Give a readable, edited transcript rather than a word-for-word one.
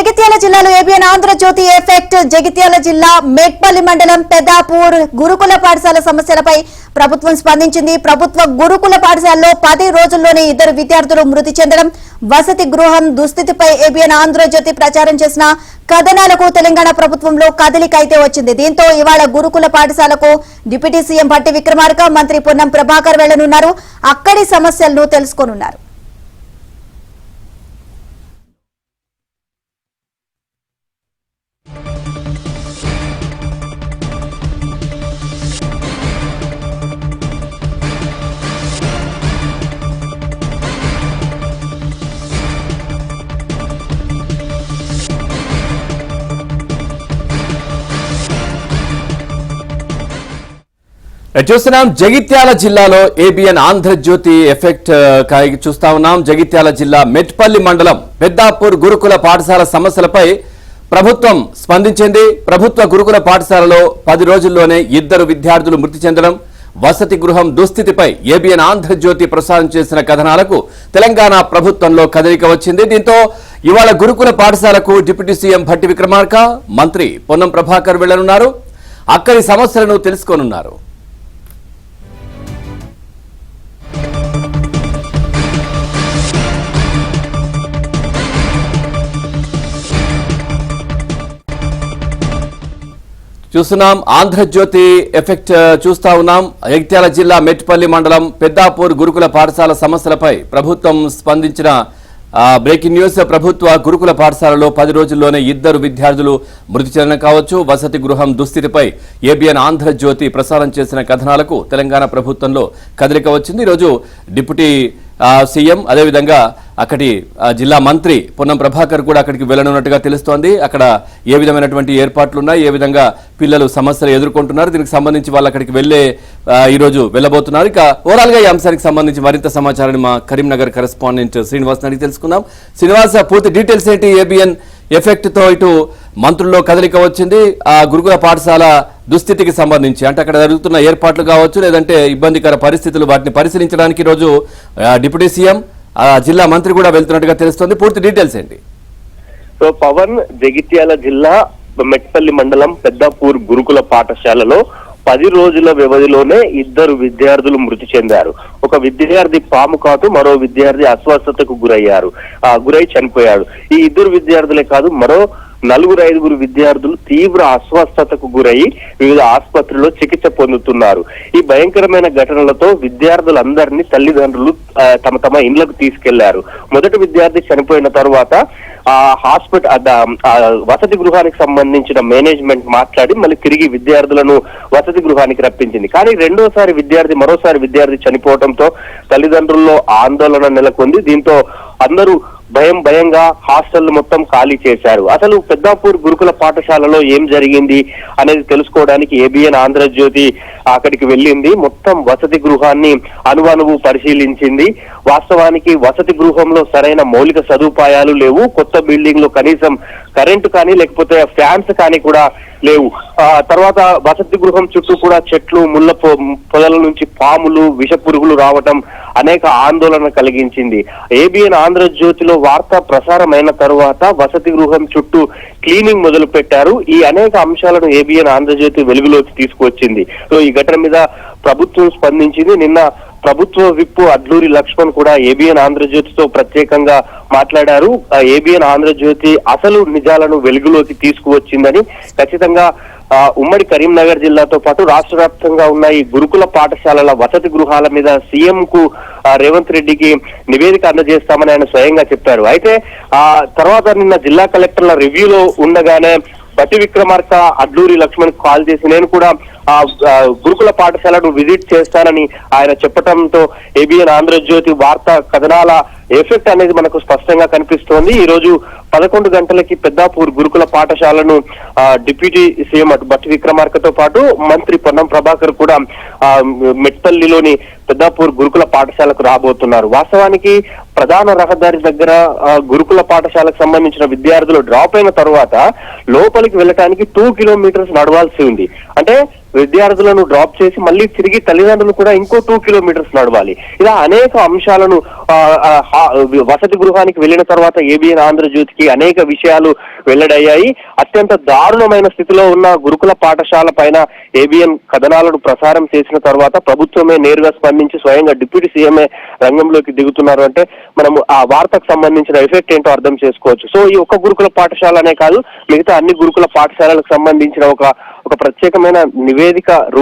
జగిత్యాల జిల్లాలో ABN Andhra Jyothi effect. Jagtial జిల్లా మేట్పల్లి మండలం పెద్దాపూర్ గురుకుల పాఠశాల సమస్యలపై ప్రభుత్వం స్పందించింది. ప్రభుత్వ గురుకుల పాఠశాలలో 10 రోజుల్లోనే 2 విద్యార్థులు మృతి చెందడం, వసతి గృహం దుస్థితిపై ఏబిఎన్ ఆంధ్రజ్యోతి ప్రచారం చేసిన కథనాలకు తెలంగాణ ప్రభుత్వంలో కదలిక అయితే వచ్చింది. దీంతో ఇవాళ గురుకుల పాఠశాలకు డిప్యూటీ సీఎం భట్టి విక్రమార్క, మంత్రి పొన్నం ప్రభాకర్ వెళ్లనున్నారు. అక్కడి సమస్యలను తెలుసుకోనున్నారు. చూస్తున్నాం జగిత్యాల జిల్లాలో ఏబిఎన్ ఆంధ్రజ్యోతి ఎఫెక్ట్ చూస్తా ఉన్నాం. జగిత్యాల జిల్లా మెట్పల్లి మండలం పెద్దాపూర్ గురుకుల పాఠశాల సమస్యలపై ప్రభుత్వం స్పందించింది. ప్రభుత్వ గురుకుల పాఠశాలలో 10 రోజుల్లోనే 2 విద్యార్థులు మృతి చెందడం, వసతి గృహం దుస్థితిపై ఏబిఎన్ ఆంధ్రజ్యోతి ప్రసారం చేసిన కథనాలకు తెలంగాణ ప్రభుత్వంలో కదలిక వచ్చింది. దీంతో ఇవాళ గురుకుల పాఠశాలకు డిప్యూటీ సీఎం భట్టి విక్రమార్క, మంత్రి పొన్నం ప్రభాకర్ వెళ్లనున్నారు. అక్కడి సమస్యలను తెలుసుకోనున్నారు. చూస్తున్నాం ఆంధ్రజ్యోతి ఎఫెక్ట్ చూస్తా ఉన్నాం. జగిత్యాల జిల్లా మెట్పల్లి మండలం పెద్దాపూర్ గురుకుల పాఠశాల సమస్యలపై ప్రభుత్వం స్పందించిన బ్రేకింగ్ న్యూస్. ప్రభుత్వ గురుకుల పాఠశాలలో 10 రోజుల్లోనే 2 విద్యార్థులు మృతి చెందడం కావచ్చు, వసతి గృహం దుస్థితిపై ఏబిఎన్ ఆంధ్రజ్యోతి ప్రసారం చేసిన కథనాలకు తెలంగాణ ప్రభుత్వంలో కదలిక వచ్చింది. ఈరోజు డిప్యూటీ సీఎం అదేవిధంగా అక్కడి జిల్లా మంత్రి పొన్నం ప్రభాకర్ కూడా అక్కడికి వెళ్లనున్నట్టుగా తెలుస్తోంది. అక్కడ ఏ విధమైనటువంటి ఏర్పాట్లున్నాయి, ఏ విధంగా పిల్లలు సమస్యలు ఎదుర్కొంటున్నారు, దీనికి సంబంధించి వాళ్ళు అక్కడికి ఈరోజు వెళ్లబోతున్నారు. ఇక ఓవరాల్ గా ఈ అంశానికి సంబంధించి మరింత సమాచారాన్ని మా కరీంనగర్ కరెస్పాండెంట్ శ్రీనివాస్ అడిగి తెలుసుకుందాం. శ్రీనివాస్, పూర్తి డీటెయిల్స్ ఏంటి? ఏబిఎన్ ఎఫెక్ట్ తో ఇటు మంత్రుల్లో కదలిక వచ్చింది. ఆ గురుకుల పాఠశాల దుస్థితికి సంబంధించి అంటే అక్కడ జరుగుతున్న ఏర్పాట్లు కావచ్చు, లేదంటే ఇబ్బందికర పరిస్థితులు, వాటిని పరిశీలించడానికి ఈరోజు డిప్యూటీ సీఎం జిల్లా మంత్రి కూడా వెళ్తున్నట్టుగా తెలుస్తోంది. పూర్తి డీటెయిల్స్ ఏంటి? సో పవన్, జగిత్యాల జిల్లా మెట్పల్లి మండలం పెద్దాపూర్ గురుకుల పాఠశాలలో 10 రోజుల వ్యవధిలోనే 2 విద్యార్థులు మృతి చెందారు. ఒక విద్యార్థి పాము కాటు, మరో విద్యార్థి అస్వస్థతకు గురై చనిపోయాడు. ఈ 2 విద్యార్థులే కాదు, మరో 4-5 విద్యార్థులు తీవ్ర అస్వస్థతకు గురై వివిధ ఆసుపత్రుల్లో చికిత్స పొందుతున్నారు. ఈ భయంకరమైన ఘటనలతో విద్యార్థులందరినీ తల్లిదండ్రులు తమ ఇండ్లకు తీసుకెళ్లారు. మొదటి విద్యార్థి చనిపోయిన తర్వాత వసతి గృహానికి సంబంధించిన మేనేజ్మెంట్ మాట్లాడి మళ్ళీ తిరిగి విద్యార్థులను వసతి గృహానికి రప్పించింది. కానీ మరోసారి విద్యార్థి చనిపోవడంతో తల్లిదండ్రుల్లో ఆందోళన నెలకొంది. దీంతో అందరూ భయంగా హాస్టల్ మొత్తం ఖాళీ చేశారు. అసలు పెద్దాపూర్ గురుకుల పాఠశాలలో ఏం జరిగింది అనేది తెలుసుకోవడానికి ఏబిఎన్ ఆంధ్రజ్యోతి అక్కడికి వెళ్ళింది. మొత్తం వసతి గృహాన్ని అణువణువు పరిశీలించింది. వాస్తవానికి వసతి గృహంలో సరైన మౌలిక సదుపాయాలు లేవు. కొత్త బిల్డింగ్ లో కనీసం కరెంటు కానీ లేకపోతే ఫ్యాన్స్ కానీ కూడా లేవు. తర్వాత వసతి గృహం చుట్టూ కూడా చెట్లు, ముళ్ళ పొదల నుంచి పాములు, విష పురుగులు రావటం అనేక ఆందోళన కలిగించింది. ఏబిఎన్ ఆంధ్రజ్యోతిలో వార్త ప్రసారమైన తరువాత వసతి గృహం చుట్టూ క్లీనింగ్ మొదలు పెట్టారు. ఈ అనేక అంశాలను ఏబిఎన్ ఆంధ్రజ్యోతి వెలుగులోకి తీసుకువచ్చింది. సో ఈ ఘటన మీద ప్రభుత్వం స్పందించింది. నిన్న ప్రభుత్వ విప్ అడ్లూరి లక్ష్మణ్ కూడా ఏబిఎన్ ఆంధ్రజ్యోతితో ప్రత్యేకంగా మాట్లాడారు. ఏబిఎన్ ఆంధ్రజ్యోతి అసలు నిజాలను వెలుగులోకి తీసుకువచ్చిందని, ఖచ్చితంగా ఉమ్మడి కరీంనగర్ జిల్లాతో పాటు రాష్ట్ర వ్యాప్తంగా ఉన్న ఈ గురుకుల పాఠశాలల వసతి గృహాల మీద సీఎం కు రేవంత్ రెడ్డికి నివేదిక అందజేస్తామని ఆయన స్వయంగా చెప్పారు. అయితే తర్వాత నిన్న జిల్లా కలెక్టర్ల రివ్యూలో ఉండగానే భట్టి విక్రమార్క అడ్లూరి లక్ష్మణ్ కాల్ చేసి నేను కూడా గురుకుల పాఠశాలను విజిట్ చేస్తానని ఆయన చెప్పడంతో ఏబిఎన్ ఆంధ్రజ్యోతి వార్తా కథనాల ఎఫెక్ట్ అనేది మనకు స్పష్టంగా కనిపిస్తోంది. ఈ రోజు 11 గంటలకి పెద్దాపూర్ గురుకుల పాఠశాలను డిప్యూటీ సీఎం భట్టి విక్రమార్కతో పాటు మంత్రి పొన్నం ప్రభాకర్ కూడా మెట్పల్లిలోని పెద్దాపూర్ గురుకుల పాఠశాలకు రాబోతున్నారు. వాస్తవానికి ప్రధాన రహదారి దగ్గర గురుకుల పాఠశాలకు సంబంధించిన విద్యార్థులు డ్రాప్ అయిన తర్వాత లోపలికి వెళ్ళటానికి 2 కిలోమీటర్స్ నడవాల్సి ఉంది. అంటే విద్యార్థులను డ్రాప్ చేసి మళ్ళీ తిరిగి తల్లిదండ్రులు కూడా ఇంకో 2 కిలోమీటర్స్ నడవాలి. ఇలా అనేక అంశాలను వసతి గృహానికి వెళ్ళిన తర్వాత ఏబిఎన్ ఆంధ్రజ్యోతికి అనేక విషయాలు వెల్లడయ్యాయి. అత్యంత దారుణమైన స్థితిలో ఉన్న గురుకుల పాఠశాల పైన ఏబిఎన్ కథనాలను ప్రసారం చేసిన తర్వాత ప్రభుత్వమే నేరుగా స్పందించి స్వయంగా డిప్యూటీ సీఎంఏ రంగంలోకి దిగుతున్నారు. అంటే మనము ఆ వార్తకు సంబంధించిన ఎఫెక్ట్ ఏంటో అర్థం చేసుకోవచ్చు. సో ఈ ఒక్క గురుకుల పాఠశాలనే కాదు, మిగతా అన్ని గురుకుల పాఠశాలలకు సంబంధించిన ఒక ప్రత్యేకమైన నివేదిక